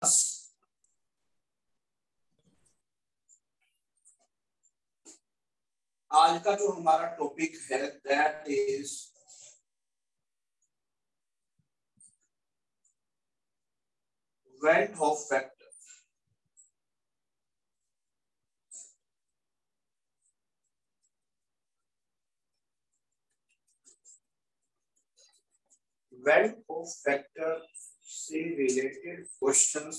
आज का जो हमारा टॉपिक है that is wealth of factor. Wealth of factor से रिलेटेड क्वेश्चंस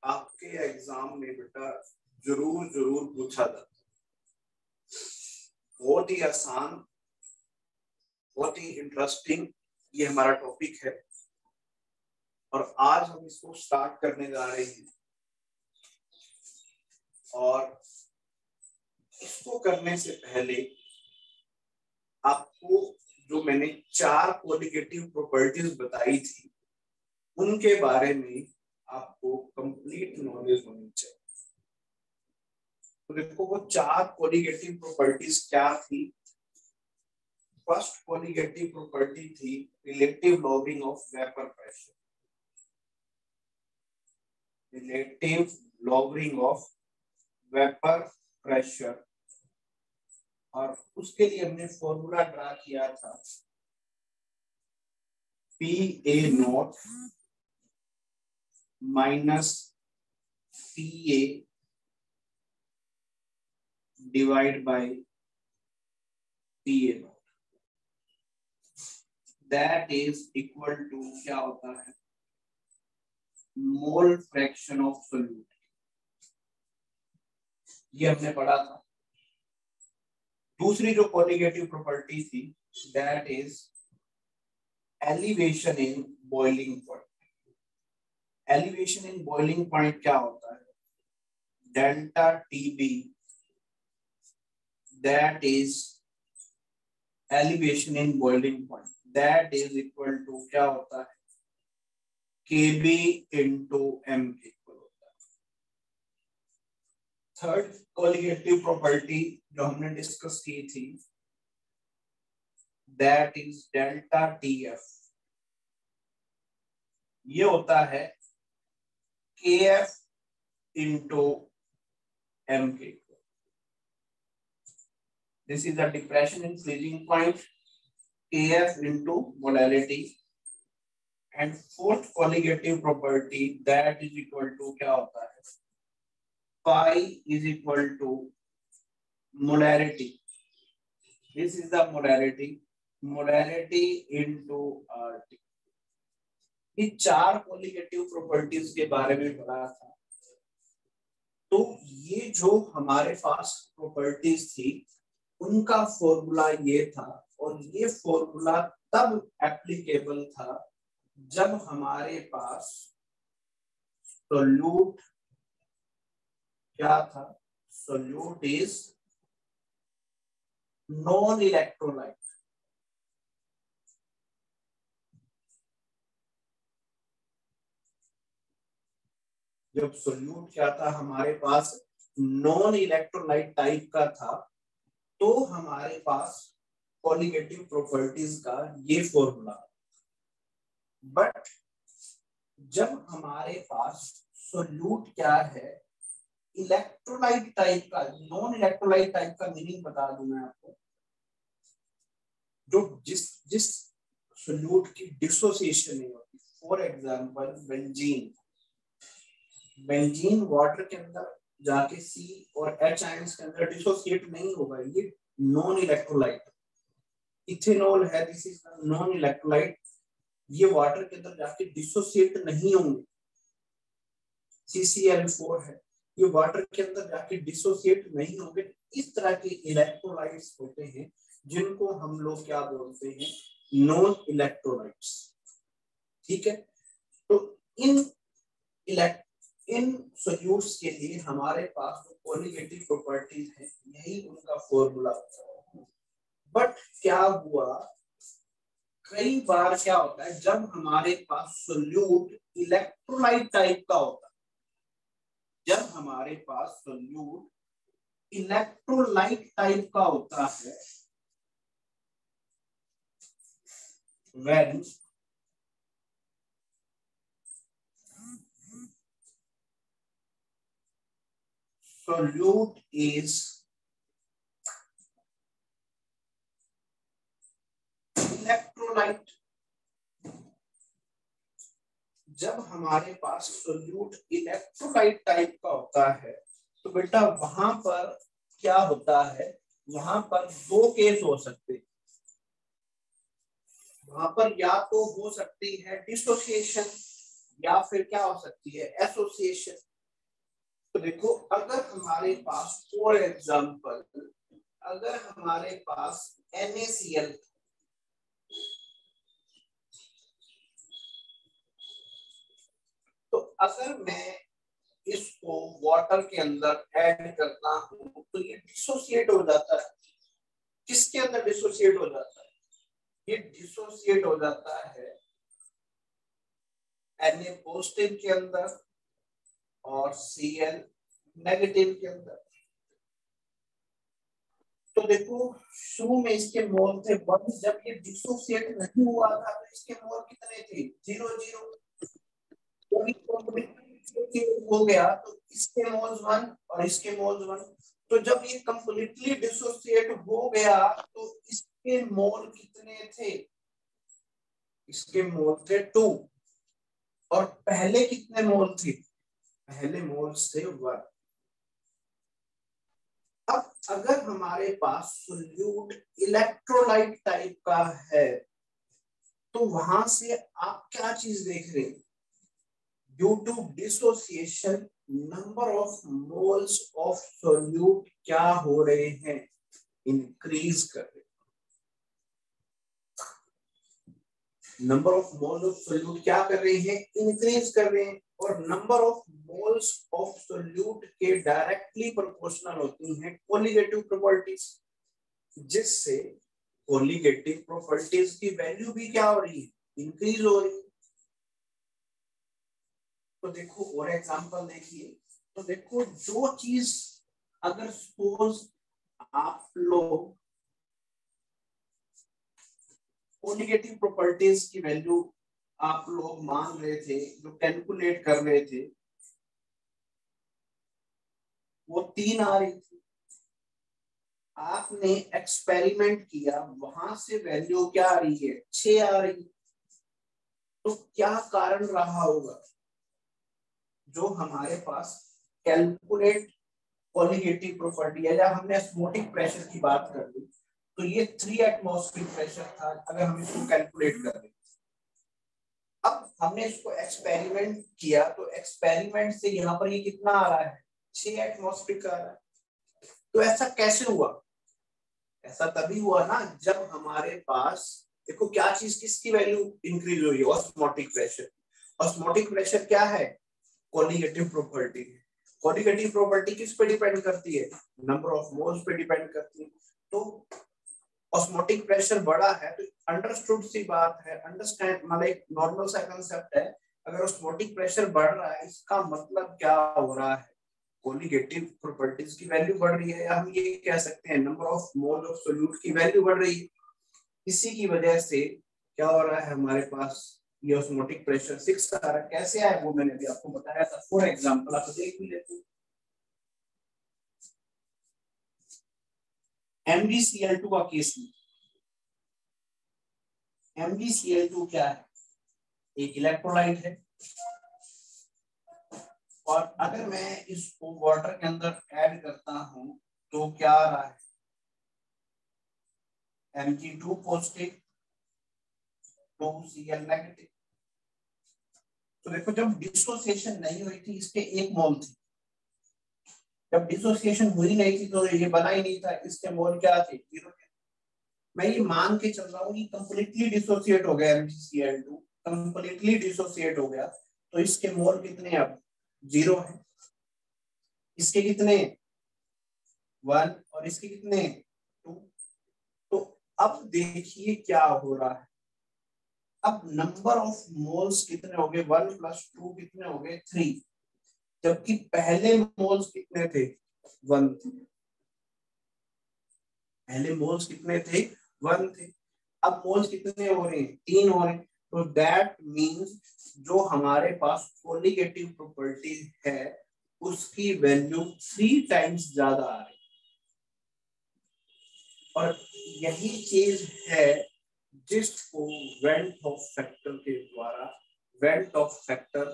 आपके एग्जाम में बेटा जरूर पूछा जाता है। बहुत ही आसान, बहुत ही इंटरेस्टिंग ये हमारा टॉपिक है और आज हम इसको स्टार्ट करने जा रहे हैं। और इसको करने से पहले आपको जो मैंने 4 क्वालिटेटिव प्रॉपर्टीज बताई थी उनके बारे में आपको कंप्लीट नॉलेज होनी चाहिए। तो देखो वो 4 क्वालिटेटिव प्रॉपर्टीज क्या थी। फर्स्ट क्वालिटेटिव प्रॉपर्टी थी relative lowering of vapour pressure. Relative lowering of vapour pressure, और उसके लिए हमने फॉर्मूला ड्रा किया था PA not minus PA divide by PA not, that is equal to क्या होता है, मोल फ्रैक्शन ऑफ सोल्यूट। ये हमने पढ़ा था। दूसरी जो क्वालिटेटिव प्रॉपर्टी थी that is elevation in boiling point. Elevation in boiling point क्या होता है, delta TB, that is elevation in boiling point, that is equal to क्या होता है, KB इंटू M इक्वल होता है। थर्ड क्वालिटेटिव प्रॉपर्टी जो हमने डिस्कस की थी दैट इज डेल्टा TF। ये होता है KF इंटू M के। This is the depression in freezing point, KF into molality, and fourth colligative property that is equal to क्या होता है, pi is equal to molarity. This is the molarity into RT. ये 4 colligative properties के बारे में पढ़ा था। तो ये जो हमारे पास properties थी उनका फॉर्मूला ये था, और ये फॉर्मूला तब एप्लीकेबल था जब हमारे पास सोल्यूट क्या था, सोल्यूट इज नॉन इलेक्ट्रोलाइट। जब सोल्यूट क्या था हमारे पास नॉन इलेक्ट्रोलाइट टाइप का था, तो हमारे पास क्वालिटेटिव प्रॉपर्टीज का ये फॉर्मूला। बट जब हमारे पास सोल्यूट क्या है, इलेक्ट्रोलाइट टाइप का, नॉन इलेक्ट्रोलाइट टाइप का मीनिंग बता दूं मैं आपको, जो जिस सोल्यूट की डिसोसिएशन नहीं होती। फॉर एग्जांपल बेंजीन वाटर के अंदर जाके C और H आयंस के अंदर डिसोसिएट नहीं होगा, ये नॉन इलेक्ट्रोलाइट। इथेनॉल है, दिस इज नॉन इलेक्ट्रोलाइट, ये वाटर के अंदर जाके डिसोसिएट नहीं होंगे। CCl4 है, ये वाटर के अंदर जाके डिसोसिएट नहीं होंगे। इस तरह के इलेक्ट्रोलाइट्स होते हैं जिनको हम लोग क्या बोलते हैं, नॉन इलेक्ट्रोलाइट्स। ठीक है, तो इन सोल्यूट्स के लिए हमारे पास जो क्वालिटेटिव प्रॉपर्टीज है यही उनका फॉर्मूला होता है। बट क्या हुआ, कई बार क्या होता है जब हमारे पास सोल्यूट इलेक्ट्रोलाइट टाइप का होता है, जब हमारे पास सोल्यूट इलेक्ट्रोलाइट टाइप का होता है, when solute is electrolyte। जब हमारे पास सोल्यूट इलेक्ट्रोलाइट टाइप का होता है तो बेटा वहां पर क्या होता है, वहां पर दो केस हो सकते हैं। वहां पर या तो हो सकती है डिसोसिएशन या फिर क्या हो सकती है एसोसिएशन। तो देखो अगर हमारे पास फॉर एग्जांपल अगर हमारे पास NaCl तो अगर मैं इसको वाटर के अंदर ऐड करता हूं तो ये डिसोसिएट हो जाता है। किसके अंदर डिसोसिएट हो जाता है? ये डिसोसिएट हो जाता है Na पॉजिटिव के अंदर और Cl नेगेटिव के अंदर। तो देखो शुरू में इसके मोल थे 1, जब ये डिसोसिएट नहीं हुआ था तो इसके मोल कितने थे? 0 0। हो गया तो इसके मोल्स 1 और इसके मोल्स 1। तो जब ये कंप्लीटली डिसोसिएट हो गया तो इसके मोल कितने थे? इसके मोल थे 2 और पहले कितने मोल थे? पहले मोल्स थे 1। अब अगर हमारे पास सोल्यूट इलेक्ट्रोलाइट टाइप का है तो वहां से आप क्या चीज देख रहे हैं? Due to dissociation number of moles of solute क्या हो रहे हैं? इंक्रीज कर रहे हैं। Number of moles of solute क्या कर रहे हैं? इंक्रीज कर रहे हैं। और number of moles of solute के डायरेक्टली प्रोपोर्शनल होती हैं कोलिगेटिव प्रॉपर्टीज, जिससे कोलिगेटिव प्रॉपर्टीज की वैल्यू भी क्या हो रही है? इंक्रीज हो रही है। तो देखो और एग्जांपल देखिए। तो देखो जो चीज अगर सपोज आप लोग कोलिगेटिव प्रॉपर्टीज की वैल्यू आप लोग मान रहे थे, जो कैलकुलेट कर रहे थे, वो 3 आ रही थी। आपने एक्सपेरिमेंट किया, वहां से वैल्यू क्या आ रही है? 6 आ रही। तो क्या कारण रहा होगा? जो हमारे पास कैलकुलेट कोलिगेटिव प्रॉपर्टी है, जब हमने ऑस्मोटिक प्रेशर की बात कर ली तो ये 3 एटमॉस्फेरिक प्रेशर था अगर हम इसको कैलकुलेट कर रहे। अब हमने इसको एक्सपेरिमेंट किया तो एक्सपेरिमेंट से यहाँ पर ये कितना आ रहा है? 6 एटमॉस्फेरिक आ रहा है। तो ऐसा कैसे हुआ? ऐसा तभी हुआ ना जब हमारे पास देखो क्या चीज किसकी वैल्यू इंक्रीज हुई है? Osmotic pressure. ऑस्मोटिक प्रेशर क्या है? Colligative property. कोलिगेटिव प्रॉपर्टी किस पे डिपेंड करती है? नंबर ऑफ मोल्स पे डिपेंड करती है। तो ऑस्मोटिक प्रेशर बढ़ा है तो अंडरस्टूड सी बात है, अंडरस्टैंड मतलब एक नॉर्मल सा कांसेप्ट है। अगर ऑस्मोटिक प्रेशर बढ़ रहा है इसका मतलब क्या हो रहा है? कोलिगेटिव प्रॉपर्टीज की वैल्यू बढ़ रही है, या हम ये कह सकते हैं number of mole of solute की वैल्यू बढ़ रही है। इसी की वजह से क्या हो रहा है हमारे पास? ये ऑस्मोटिक प्रेशर 6 आ रहा है। कैसे आया वो मैंने भी आपको बताया था। फॉर एग्जांपल आप देख भी लेते हैं। MgCl2 का केस में, MgCl2 क्या है? एक इलेक्ट्रोलाइट है। और अगर मैं इसको वाटर के अंदर ऐड करता हूं तो क्या आ रहा है? Mg2 positive 2Cl negative. तो देखो जब डिसोसिएशन नहीं हुई थी इसके 1 मोल थी। जब डिसोसिएशन हुई नहीं थी तो ये बना ही नहीं था, इसके मोल क्या थे? 0 थे। मैं ये मान के चल रहा हूँ कि कंप्लीटली डिसोसिएट हो गया MgCl2, कंप्लीटली डिसोसिएट हो गया तो इसके मोल कितने? अब 0 है। इसके कितने? 1 और इसके कितने? 2। तो अब देखिए क्या हो रहा है। अब नंबर ऑफ मोल्स कितने हो गए? 1 + 2 कितने हो गए? 3। जबकि पहले मोल्स कितने थे? 1 थे। पहले मोल्स कितने थे? 1 थे। अब मोल्स कितने हो रहे हैं? 3 हो रहे हैं। तो दैट मीन्स जो हमारे पास कोलिगेटिव प्रॉपर्टी है उसकी वैल्यू 3 टाइम्स ज्यादा आ रही। और यही चीज है जिसको वेन ऑफ फैक्टर के द्वारा, वेन ऑफ फैक्टर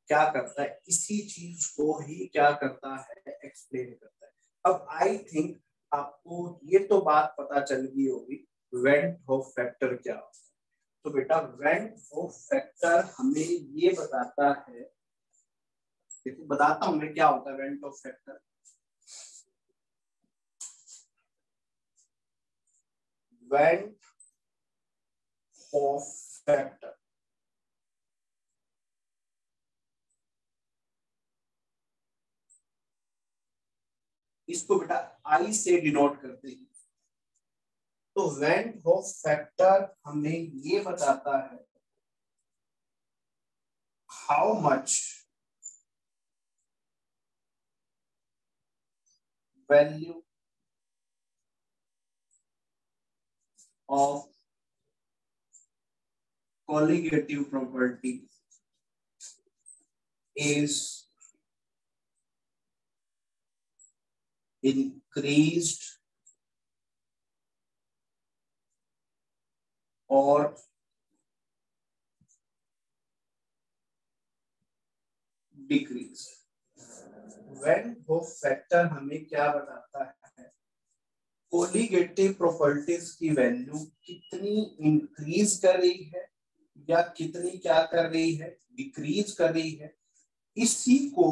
क्या करता है, इसी चीज को ही क्या करता है, एक्सप्लेन करता है। अब आई थिंक आपको ये तो बात पता चल गई होगी वेन ऑफ फैक्टर क्या होता है। तो बेटा वेन ऑफ फैक्टर हमें ये बताता है, देखो बताता हूं मैं क्या होता है van Hoff factor. When Hoff factor इसको बेटा आई से डिनोट करते हैं। तो वेन ऑफ फैक्टर हमें ये बताता है how much value of colligative property is increased or decreased। When Hoff factor हमें क्या बताता है, कोलिगेटिव प्रॉपर्टीज की वैल्यू कितनी इंक्रीज कर रही है या कितनी क्या कर रही है, डिक्रीज कर रही है। इसी को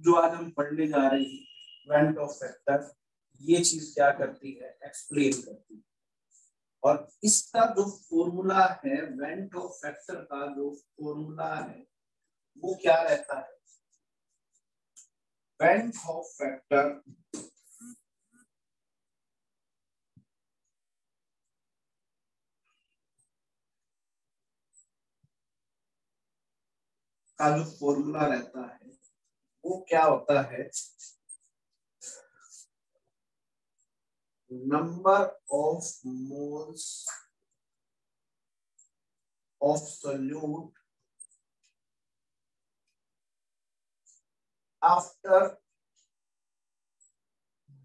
जो आज हम पढ़ने जा रहे हैं वेन ऑफ फैक्टर, ये चीज क्या करती है, एक्सप्लेन करती है। और इसका जो फॉर्मूला है, वेन ऑफ फैक्टर का जो फॉर्मूला है वो क्या रहता है, वेन ऑफ फैक्टर का जो फॉर्मूला रहता है वो क्या होता है, number of moles of solute after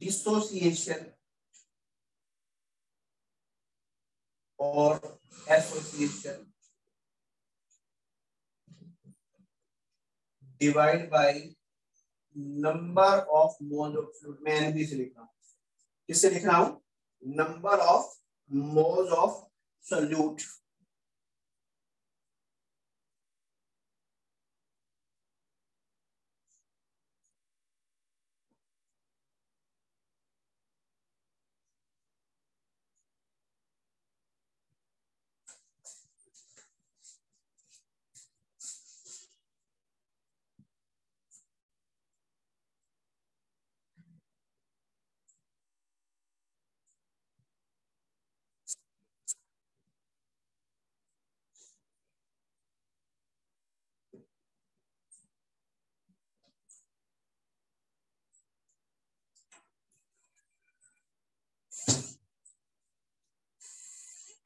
dissociation और association divide by number of mole of fluid. मैं एनबी से लिख रहा हूं, किससे लिख रहा हूं, number of moles of solute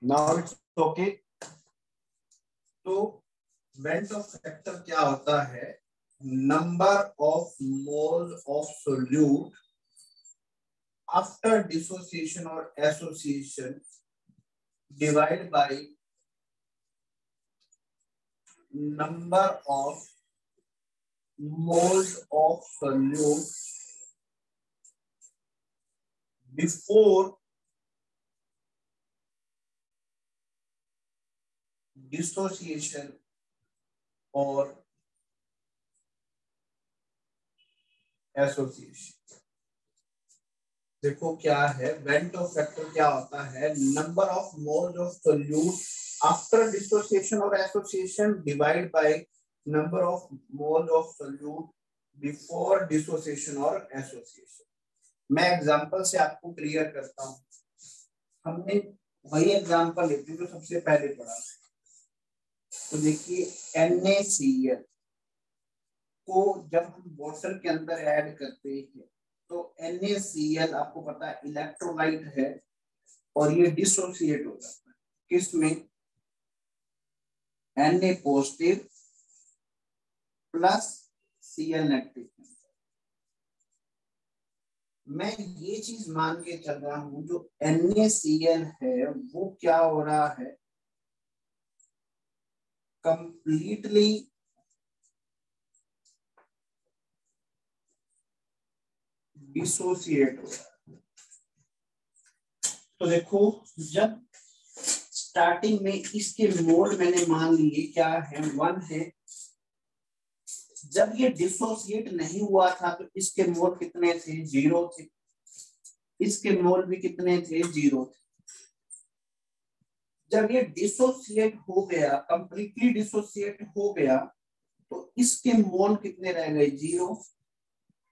now it's okay. तो वेन ऑफ फैक्टर क्या होता है, number of mole of solute after dissociation और association divide by number of moles of solute before dissociation और एसोसिएशन। देखो क्या है, वेन ऑफ फैक्टर क्या होता है, number of moles of solute after dissociation और association divide by number of moles of solute before dissociation और association. मैं एग्जांपल से आपको क्लियर करता हूं। हमने वही एग्जांपल लेते जो सबसे पहले पढ़ा। तो देखिए NaCl को जब हम बोतल के अंदर ऐड करते हैं तो NaCl आपको पता है इलेक्ट्रोलाइट है और ये डिसोसिएट हो जाता है किसमें, Na positive plus Cl negative. मैं ये चीज मान के चल रहा हूं जो NaCl है वो क्या हो रहा है, कंप्लीटली डिसोसिएट हो रहा है। तो देखो जब स्टार्टिंग में इसके मोल मैंने मान लिए क्या है, 1 है। जब ये डिसोसिएट नहीं हुआ था तो इसके मोल कितने थे, 0 थे। इसके मोल भी कितने थे, 0 थे। जब ये डिसोसिएट हो गया, कंप्लीटली डिसोसिएट हो गया, तो इसके मोल कितने रह गए, 0।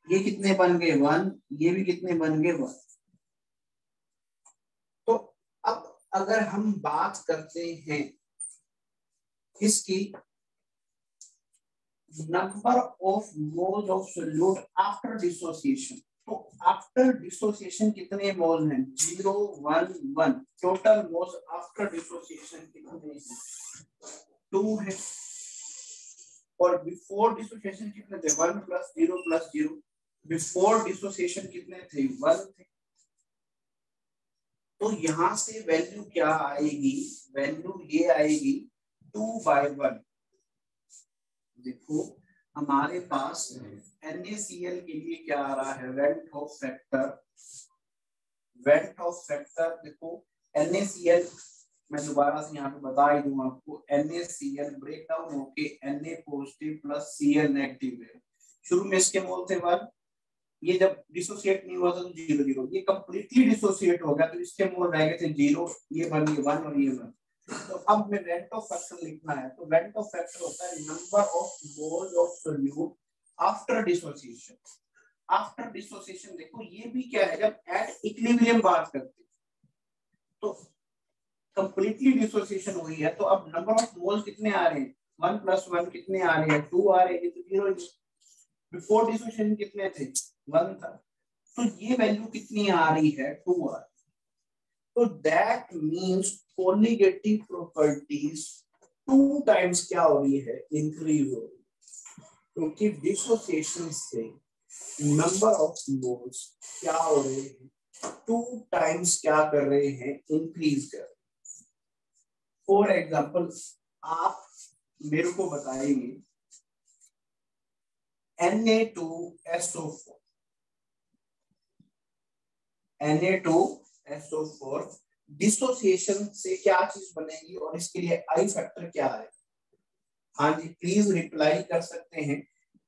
ये कितने बन गए, 1। ये भी कितने बन गए, 1। तो अब अगर हम बात करते हैं इसकी number of moles of solute after dissociation, तो आफ्टर डिसोसिएशन कितने मोल हैं, 0 1 1। टोटल मोल्स आफ्टर डिसोसिएशन कितने हैं, 2 है। और बिफोर डिसोसिएशन कितने थे, 1 + 0 + 0। बिफोर डिसोसिएशन कितने थे, 1 थे। तो यहां से वैल्यू क्या आएगी, वैल्यू ये आएगी 2/1। देखो हमारे पास NaCl के लिए क्या आ रहा है, went Hoff factor. Went Hoff factor देखो NaCl, मैं दोबारा से यहाँ पे बता ही दूं आपको, NaCl ब्रेक डाउन होके Na+ + Cl नेगेटिव है। शुरू में इसके मोल थे 1, ये जब डिसोसिएट नहीं हुआ था तो 0 0। ये कंप्लीटली डिसोसिएट हो गया तो इसके मोल रह गए थे 0, ये बन गए 1 और ये 1। तो अब में वेंट ऑफ फैक्टर लिखना है, तो वेंट ऑफ फैक्टर होता है number of moles of solute after dissociation. After dissociation देखो ये भी क्या है, जब एट इक्विलिब्रियम बात करते हैं तो कंप्लीटली डिसोसिएशन हुई है, तो अब नंबर ऑफ मोल्स कितने आ रहे हैं, 1 + 1 कितने आ रहे हैं, 2 आ रहे हैं, तो 0। बिफोर डिसोसिएशन कितने थे, 1 था। तो ये वैल्यू कितनी आ रही है, 2 आ रही है। तो that means colligative properties 2 times क्या हो रही है, इंक्रीज हो रही है। क्योंकि डिसोसिएशन से नंबर ऑफ मोल्स क्या हो रहे हैं, 2 टाइम्स क्या कर रहे हैं, इंक्रीज कर रहे हैं। फॉर एग्जाम्पल आप मेरे को बताएंगे Na2SO4, Na2SO4 डिसोसिएशन से क्या चीज बनेगी और इसके लिए आई फैक्टर क्या है। हाँ जी प्लीज रिप्लाई कर सकते हैं।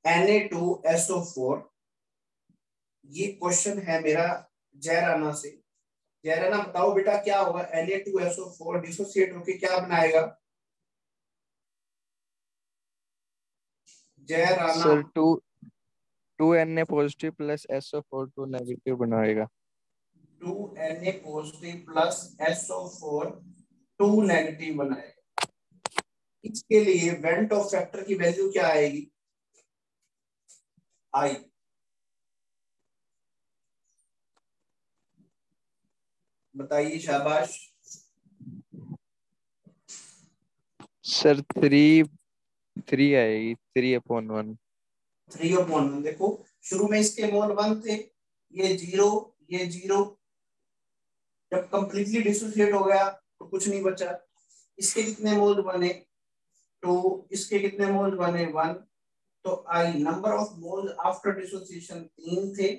Na2SO4, ये क्वेश्चन है मेरा जयराना से। जयराना बताओ बेटा क्या होगा, Na2SO4 डिसोसिएट होके क्या बनाएगा, जयराना। Sir 2Na positive plus SO4 2 negative बनाएगा। 2Na positive plus SO4 2 negative बनाएगा। इसके लिए वेंट ऑफ फैक्टर की वैल्यू क्या आएगी, आई। बताइए शाबाश। सर 3 आएगी, 3/1। 3/1। देखो शुरू में इसके मोल 1 थे, ये 0, ये 0। जब कंप्लीटली डिसोसिएट हो गया तो कुछ नहीं बचा। इसके कितने मोल बने, 2। इसके कितने मोल बने, 1। तो आई number of mole after dissociation 3 थे,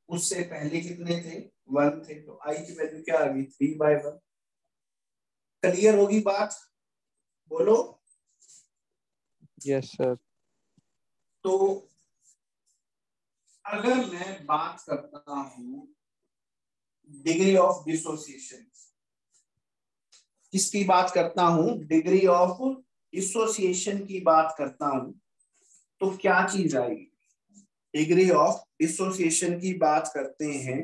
उससे पहले कितने थे, 1 थे। तो आई की वैल्यू क्या आ गई, 3/1। क्लियर होगी बात, बोलो। Yes sir. तो अगर मैं बात करता हूं डिग्री ऑफ डिसोसिएशन, किसकी बात करता हूं, डिग्री ऑफ डिसोसिएशन की बात करता हूं, तो क्या चीज आएगी, डिग्री ऑफ डिसोसिएशन की बात करते हैं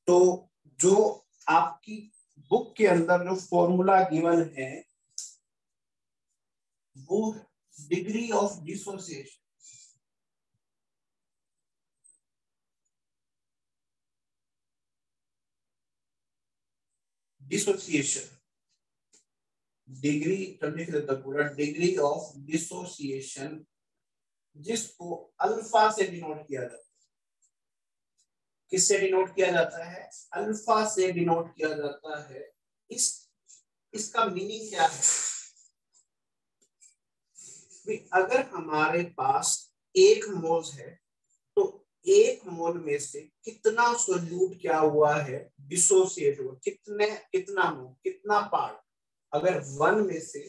तो जो आपकी बुक के अंदर जो फॉर्मूला गिवन है वो degree of dissociation, dissociation degree लिख देता पूरा, डिग्री ऑफ डिसोसिएशन जिसको अल्फा से डिनोट किया जाता है। किससे डिनोट किया जाता है? अल्फा से डिनोट किया जाता है। इसका मीनिंग क्या है? अगर हमारे पास 1 मोल है तो 1 मोल में से कितना सोल्यूट क्या हुआ है? डिसोसिएट हुआ। कितना मोल, कितना पार्ट? अगर 1 में से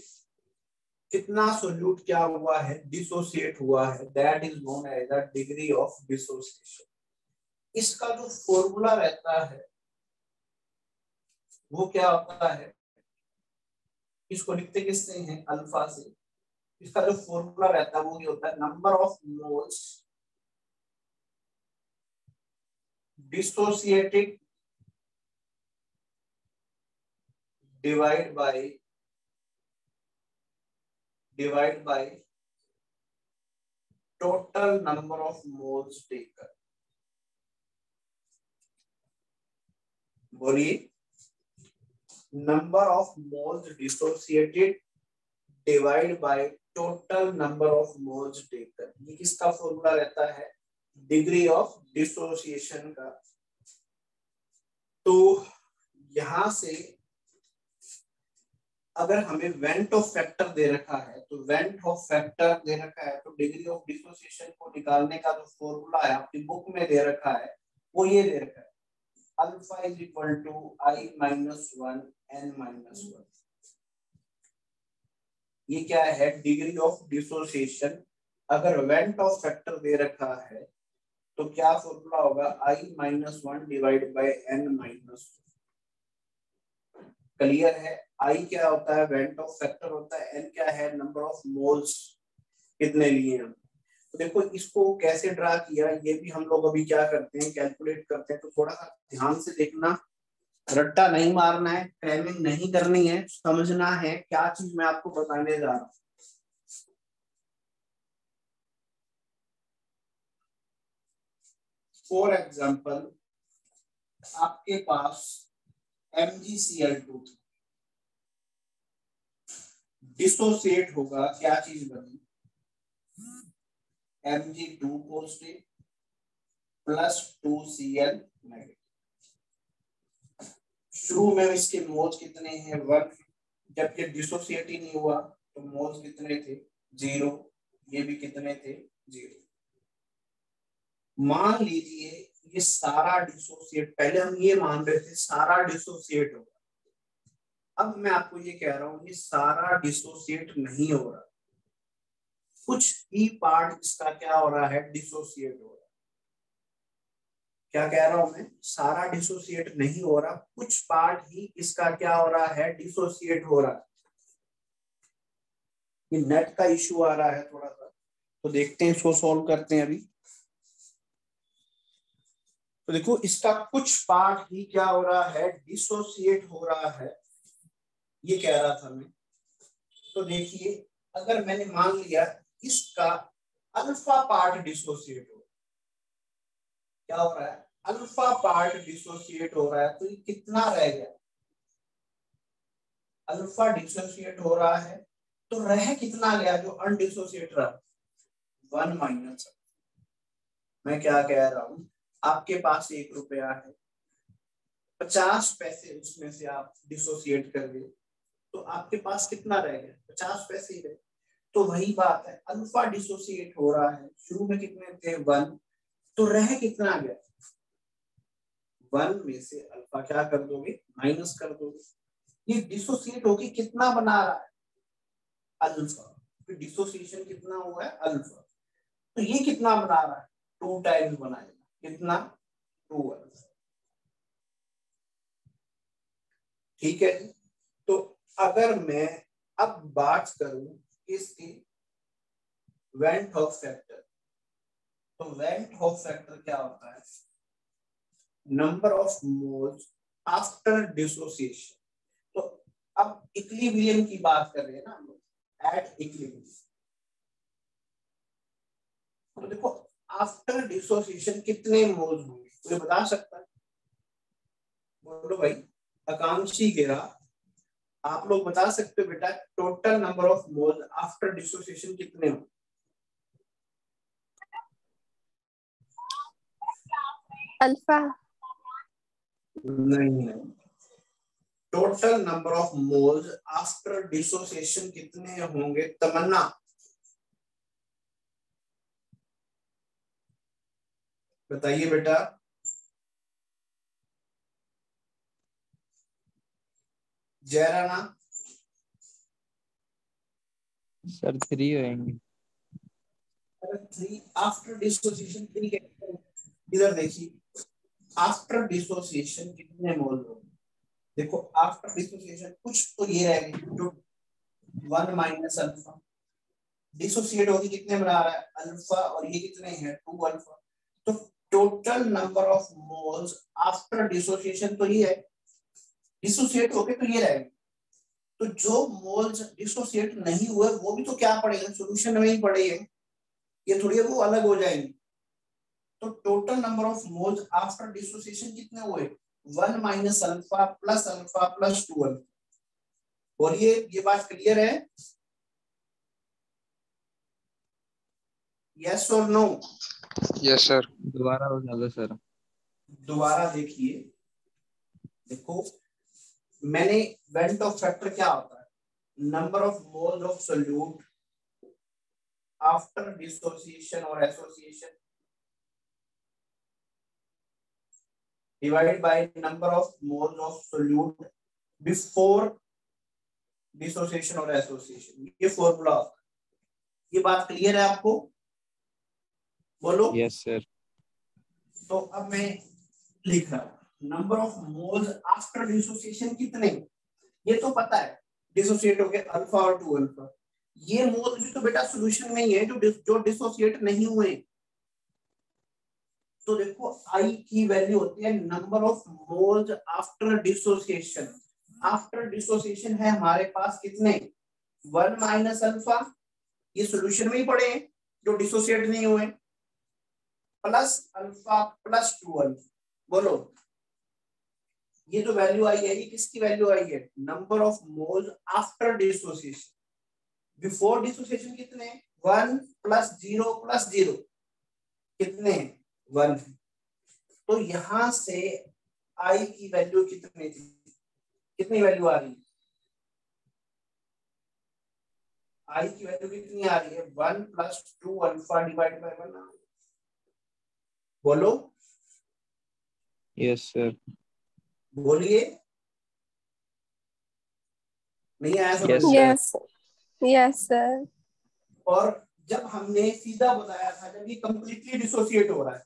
कितना सोल्यूट क्या हुआ है? डिसोसिएट हुआ है। That is known as the degree of dissociation. इसका जो फॉर्मूला रहता है वो क्या होता है? इसको लिखते किससे हैं? अल्फा से। इसका जो फॉर्मूला रहता है वो ये होता है, number of moles dissociated divide by total number of moles taken. बोलिए, number of moles dissociated divide by total number of moles taken. ये किसका फॉर्मूला रहता है? डिग्री ऑफ डिसोसिएशन का। तो यहां से अगर हमें वेंट ऑफ फैक्टर दे रखा है तो वेंट ऑफ फैक्टर दे रखा है तो डिग्री ऑफ डिसोसिएशन को निकालने का जो फॉर्मूला है आपकी बुक में दे रखा है वो ये दे रखा है, alpha is equal to I minus 1 N minus 1। ये क्या है? Degree of dissociation. अगर वेंट ऑफ फैक्टर दे रखा है तो क्या फॉर्मूला होगा? I minus 1 divide by N minus 1। Clear है? I क्या होता है? वेंट ऑफ फैक्टर होता है। N क्या है? नंबर ऑफ मोल्स कितने लिए हम। तो देखो इसको कैसे ड्रा किया, ये भी हम लोग अभी क्या करते हैं, कैलकुलेट करते हैं। तो थोड़ा सा ध्यान से देखना, रट्टा नहीं मारना है, क्रैमिंग नहीं करनी है, समझना है क्या चीज मैं आपको बताने जा रहा हूँ। फॉर एग्जाम्पल आपके पास MgCl2 डिसोसिएट होगा, क्या चीज बनी? Mg2 positive plus 2Cl negative. शुरू में इसके मोल्स कितने हैं? 1। जब ये डिसोसिएट ही नहीं हुआ तो मोल्स कितने थे? 0। ये भी कितने थे? 0। मान लीजिए ये सारा डिसोसिएट, पहले हम ये मान रहे थे सारा डिसोसिएट होगा, अब मैं आपको ये कह रहा हूं ये सारा डिसोसिएट नहीं हो रहा, कुछ ही पार्ट इसका क्या हो रहा है? डिसोसिएट हो रहा है। क्या कह रहा हूं मैं? सारा डिसोसिएट नहीं हो रहा, कुछ पार्ट ही इसका क्या हो रहा है? डिसोसिएट हो रहा है। ये नेट का इश्यू आ रहा है थोड़ा सा, तो देखते हैं, इसको सॉल्व करते हैं अभी। तो देखो इसका कुछ पार्ट ही क्या हो रहा है? डिसोसिएट हो रहा है, ये कह रहा था मैं। तो देखिए अगर मैंने मान लिया इसका अल्फा पार्ट डिसोसिएट हो, क्या हो रहा है? अल्फा पार्ट डिसोसिएट हो रहा है, तो ये कितना रह गया? अल्फा डिसोसिएट हो रहा है तो रह कितना गया जो अनडिसोसिएट रहा? 1 माइनस। मैं क्या कह रहा हूं, आपके पास 1 रुपया है, 50 पैसे उसमें से आप डिसोसिएट कर दिए तो आपके पास कितना रह गया? 50 पैसे ही रहे। तो वही बात है, अल्फा डिसोसिएट हो रहा है, शुरू में कितने थे? 1, तो रह कितना गया? 1 में से अल्फा क्या कर दोगे? माइनस कर दोगे। ये डिसोसिएट होके कितना बना रहा है? अल्फा। फिर डिसोसिएशन कितना हुआ है? अल्फा। तो ये कितना बना रहा है? 2 टाइम्स बनाएगा। कितना? 2 अल्फा। ठीक है। तो अगर मैं अब बात करूं इसकी वेंट हॉफ फैक्टर, तो वेंट हॉफ फैक्टर क्या होता है? Number of moles after dissociation. तो अब इक्विलिब्रियम की बात कर रहे हैं ना हम लोग, एट इक्विलिब्रियम। तो देखो आफ्टर डिसोसिएशन कितने मोल्स होंगे, कोई बता सकता है? बोलो भाई, आकांक्षी गिरा, आप लोग बता सकते हो बेटा total number of mole after dissociation कितने हो? अल्फा। नहीं, total number of moles after dissociation कितने होंगे तमन्ना? बताइए बेटा। जयराना? सर 3 होंगे। अरे 3 आफ्टर डिसोसिएशन 3 इधर देखिए, आफ्टर डिसोसिएशन कितने मोल होंगे? देखो आफ्टर डिसोसिएशन कुछ तो ये रहेगा जो 1 माइनस अल्फा डिसोसिएट होगी, कितने बना रहा है अल्फा, और ये कितने हैं 2 अल्फा। तो total number of moles after dissociation तो ये है, डिसोसिएट हो गए तो ये रहेगा। तो जो मोल्स डिसोसिएट नहीं हुए वो भी तो क्या पड़ेगा, सॉल्यूशन में ही पड़ेंगे, ये थोड़ी वो अलग हो जाएंगे। तो total number of moles after dissociation कितने हुए 1 माइनस अल्फा प्लस 2 अल्फा। और ये बात क्लियर है? यस और नो? Yes sir. दोबारा बता दो सर। दोबारा देखिए, देखो मैंने वेंट ऑफ फैक्टर क्या होता है, number of moles of solute after dissociation और association divided by number of moles of solute before dissociation और एसोसिएशन, ये फॉर्मूला होता है। ये बात क्लियर है आपको? बोलो। Yes sir. तो अब मैं लिख रहा हूं number of moles after dissociation कितने, ये तो पता है डिसोसिएट हो गए अल्फा और 2 अल्फा। ये मोल भी तो बेटा सॉल्यूशन में ही है जो डिसोसिएट नहीं हुए। तो देखो आई की वैल्यू होती है number of moles after dissociation. After dissociation है हमारे पास कितने 1 माइनस अल्फा, ये सॉल्यूशन में ही पड़े हैं जो डिसोसिएट नहीं हुए, प्लस अल्फा प्लस 2 अल्फा। बोलो ये जो वैल्यू आई है ये किसकी वैल्यू आई है, number of moles after dissociation. Before dissociation कितने 1 प्लस 0 प्लस 0 कितने 1। तो यहां से आई की वैल्यू कितनी थी, कितनी वैल्यू आ रही है, आई की वैल्यू कितनी आ रही है 1 प्लस 2 अल्फा डिवाइड बाय 1। बोलो। Yes sir. बोलिए, नहीं आया समझ यस में? सर। Yes yes sir. और जब हमने सीधा बताया था जब ये कंप्लीटली डिसोसिएट हो रहा है,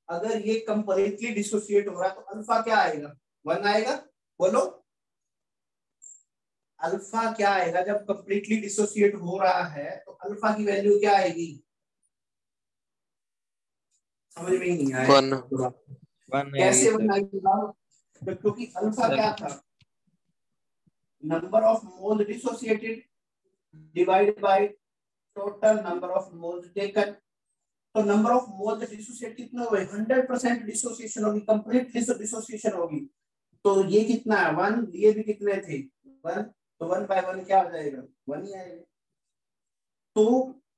अगर ये कंप्लीटली डिसोसिएट हो रहा है तो अल्फा क्या आएगा 1 आएगा। बोलो अल्फा क्या आएगा जब कंप्लीटली डिसोसिएट हो रहा है, तो अल्फा की वैल्यू क्या आएगी, समझ में ही नहीं आया। 1 कैसे सर। बनाएगा, क्योंकि अल्फा सर क्या था number of moles dissociated divided by total number of moles taken. तो नंबर ऑफ मोल्स डिसोसिएट कितने हुए 100% डिसोसिएशन होगी, कंप्लीट डिसोसिएशन होगी। तो ये कितना है 1, ये भी कितने थे 1, तो 1 बाय 1 क्या हो जाएगा 1 ही आएगा। तो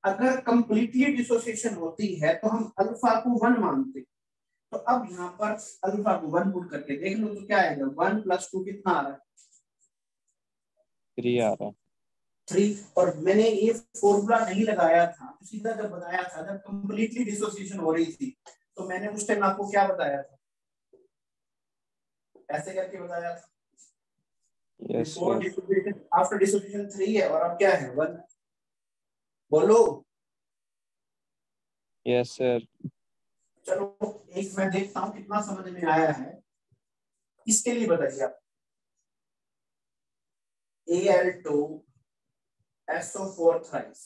अगर कंप्लीटली डिसोसिएशन होती है तो हम अल्फा को 1 मानते। तो अब यहाँ पर अल्फा को 1 पुट करके देख लो तो क्या आएगा 1 प्लस 2 कितना आ रहा है 3 आ रहा है। 3। और मैंने ये फॉर्मूला नहीं लगाया था, सीधा जब बताया था जब कंप्लीटली डिसोसिएशन हो रही थी तो मैंने उस टाइम आपको क्या बताया था, ऐसे करके बताया था। Yes before sir. Dissociation after dissociation 3 है और अब क्या है 1। बोलो। Yes sir. चलो एक मैं देखता हूँ कितना समझ में आया है, इसके लिए बताइए आप Al2SO4 थ्राइस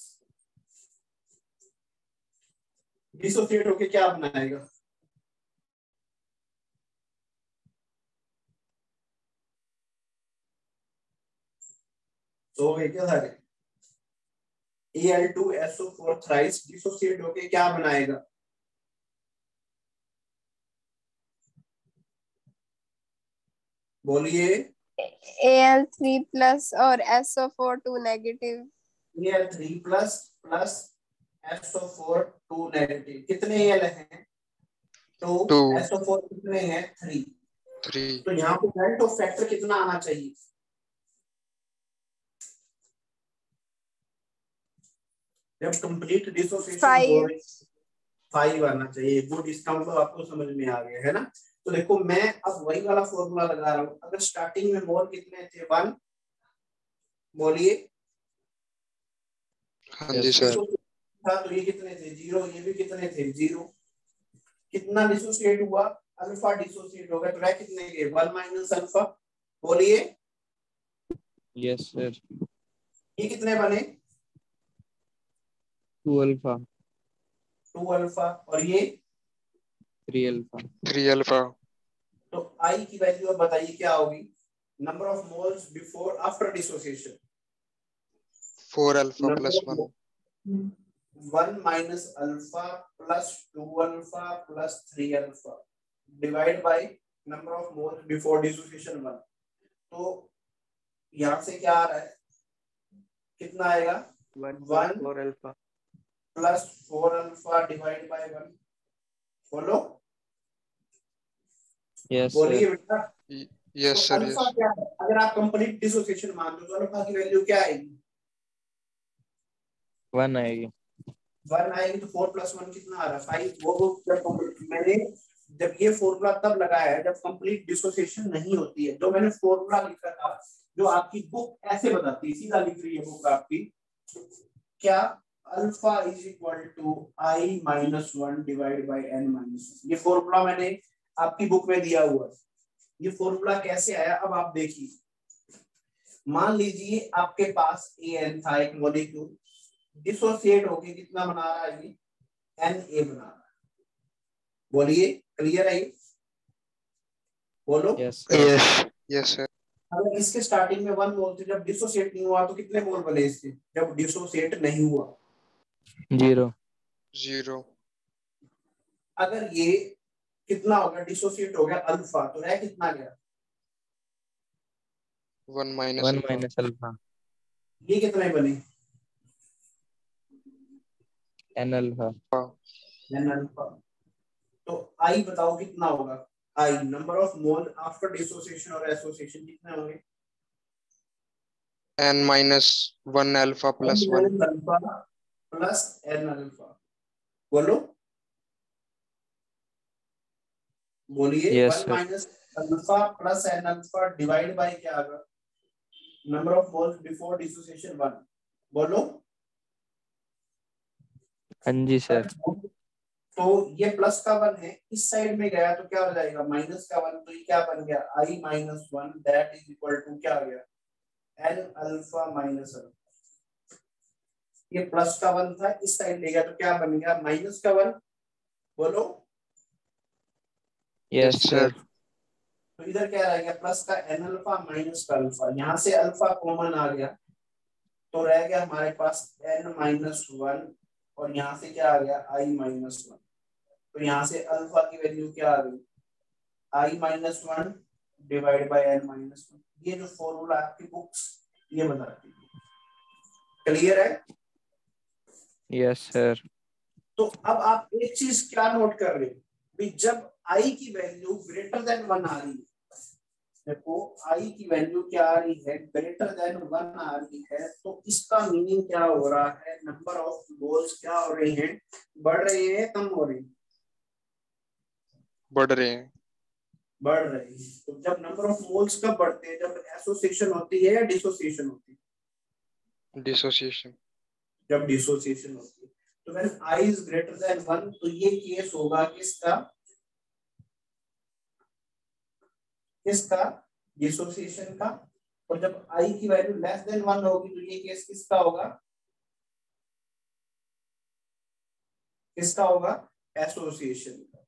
डिसोसिएट होके क्या बनाएगा, तो क्या सारे Al2SO4 थ्राइस डिसोसिएट होके क्या बनाएगा, बोलिए। Al3 प्लस और SO4 2 negative. Al3 plus plus SO4 2 negative, कितने Al हैं तो Two. SO4 कितने हैं 3, 3. तो यहाँ पे वेंट ऑफ फैक्टर कितना आना चाहिए? जब कंप्लीट डिसोसिएशन हो 5 रही 5 आना चाहिए। वो डिस्काउंट तो आपको समझ में आ गया है ना। तो देखो मैं अब वही वाला फॉर्मूला लगा रहा हूँ। अगर स्टार्टिंग में मोल कितने थे 1, बोलिए। हाँ जी सर. था तो ये कितने थे 0, ये भी कितने थे 0। कितना डिसोसिएट हुआ? अल्फा डिसोसिएट हो गया, तो रह कितने के 1 माइनस अल्फा, बोलिए। Yes sir. ये कितने बने 2 alpha. 2 अल्फा, और ये 3 alpha. 3 alpha. तो आई की वैल्यू अब बताइए क्या होगी? Number of moles before after dissociation 4 alpha plus 1. 1 minus alpha plus 2 alpha plus 3 alpha divide by number of moles before dissociation 1। तो यहाँ से क्या आ रहा है, कितना आएगा 1 plus 4 alpha. Plus 4 alpha divide bye 1। बोलो, Yes बोलिए sir. बेटा। Yes तो sir. Alpha Yes. क्या है? अगर आप कंप्लीट डिसोसिएशन मान दो तो अल्फा की वैल्यू क्या आएगी? 1 आएगी. 1 आएगी। तो 4 प्लस 1 कितना आ रहा है 5। वो मैंने जब ये फॉर्मूला तब लगाया है जब कंप्लीट डिसोसिएशन नहीं होती है। जो मैंने फॉर्मूला लिखा था, जो आपकी बुक ऐसे बताती है, सीधा लिख रही है बुक आपकी, क्या alpha is equal to I minus 1 divide by n minus 1। ये फॉर्मूला मैंने आपकी बुक में दिया हुआ है। ये फॉर्मूला कैसे आया अब आप देखिए। मान लीजिए आपके पास एन था एक मॉलिक्यूल, डिसोसिएट होके कितना बना रहा है ये Na बना रहा है। बोलिए, क्लियर है ये? बोलो। Yes sir. Yes. Yes sir. अगर इसके स्टार्टिंग में 1 मोल थे, जब डिसोसिएट नहीं हुआ तो कितने मोल बने इसके जब डिसोसिएट नहीं हुआ? 0. 0. अगर ये कितना हो गया डिसोसिएट हो गया अल्फा, तो रह कितना गया 1 minus 1 alpha. Minus alpha. ये कितने बने N alpha. N alpha. तो आई बताओ कितना होगा? I number of mole after dissociation और एसोसिएशन कितने होंगे? N minus 1 alpha plus 1. Alpha plus n alpha. बोलो, बोलिए। Yes 1 sir. Minus alpha plus n alpha divide by क्या आएगा? Number of moles before dissociation 1। बोलो। हाँ जी सर. तो ये प्लस का 1 है, इस साइड में गया तो क्या हो जाएगा माइनस का 1। तो ये क्या बन गया i minus 1 that is equal to क्या आ गया एन अल्फा माइनस अल्फा। ये प्लस का 1 था, इस साइड ले गया तो क्या बन गया माइनस का 1। बोलो। Yes sir. तो इधर क्या रह गया प्लस का एन अल्फा माइनस का अल्फा। यहाँ से अल्फा कॉमन आ गया तो रह गया हमारे पास एन माइनस 1, और यहाँ से क्या आ गया आई माइनस 1। तो यहाँ से अल्फा की वैल्यू क्या आ गई i minus 1 divide by n minus 1। ये जो फॉर्मूला आपकी बुक्स ये बताती है। क्लियर है? Yes sir. तो अब आप एक चीज क्या नोट कर रहे हो, जब आई की वैल्यू ग्रेटर देन 1 आ रही है, देखो आई की वैल्यू क्या आ रही है ग्रेटर देन 1 आ रही है, तो इसका मीनिंग क्या हो रहा है नंबर ऑफ मोल्स क्या हो रहे हैं बढ़ रहे हैं कम हो रहे हैं? बढ़ रहे हैं. बढ़ रहे हैं। तो जब नंबर ऑफ मोल्स कब बढ़ते हैं? जब एसोसिएशन होती है या डिसोसिएशन होती है? Dissociation. जब डिसोसिएशन होती है। तो when I is greater than 1 तो ये केस होगा किसका? किसका? डिसोसिएशन का। और जब आई की वैल्यू लेस देन 1 होगी तो ये केस किसका होगा? किसका होगा? एसोसिएशन का।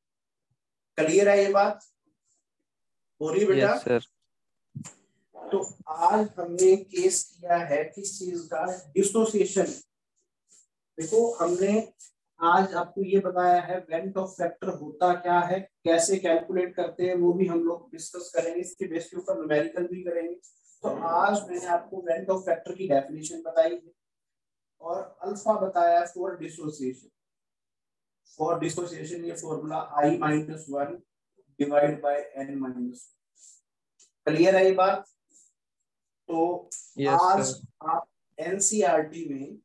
क्लियर है ये बात? हो रही बेटा? Yes sir. तो आज हमने केस किया है किस चीज का? डिसोसिएशन। देखो हमने आज आपको ये बताया है वेंट ऑफ फैक्टर होता क्या है, कैसे कैलकुलेट करते हैं, वो भी हम लोग डिस्कस करेंगे। इसके बेस के ऊपर न्यूमेरिकल भी करेंगे। तो आज मैंने आपको वेंट ऑफ फैक्टर की डेफिनेशन बताई है और अल्फा बताया फॉर डिसोसिएशन। फॉर डिसोसिएशन ये formula I-1 divide by n-1। Clear है ये बात? तो Yes, आज sir. आप एनसीईआरटी में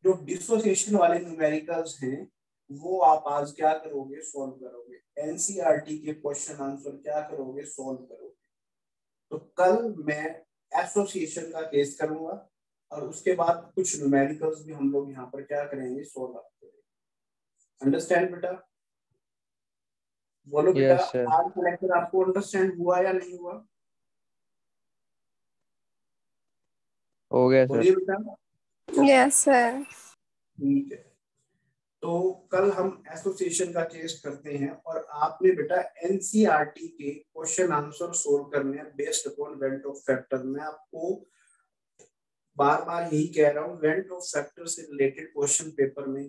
जो डिसोसिएशन वाले न्यूमेरिकल्स हैं वो आप आज क्या करोगे, सॉल्व करोगे। एनसीईआरटी के क्वेश्चन आंसर क्या करोगे, सॉल्व करोगे। तो कल मैं एसोसिएशन का केस करूंगा और उसके बाद कुछ न्यूमेरिकल्स भी हम लोग यहाँ पर क्या करेंगे, सॉल्व करेंगे। अंडरस्टैंड बेटा? बोलो बेटा, Yes, sir. आज का लेक्चर आपको अंडरस्टैंड हुआ या नहीं हुआ? हो गया सर. बोलिए बेटा। Yes sir. ठीक है, तो कल हम एसोसिएशन का केस करते हैं और आपने बेटा एनसीईआरटी के क्वेश्चन आंसर सोल्व करने हैं based upon belt of factor. मैं आपको बार बार यही कह रहा हूँ, वेल्ट ऑफ फैक्टर से रिलेटेड क्वेश्चन पेपर में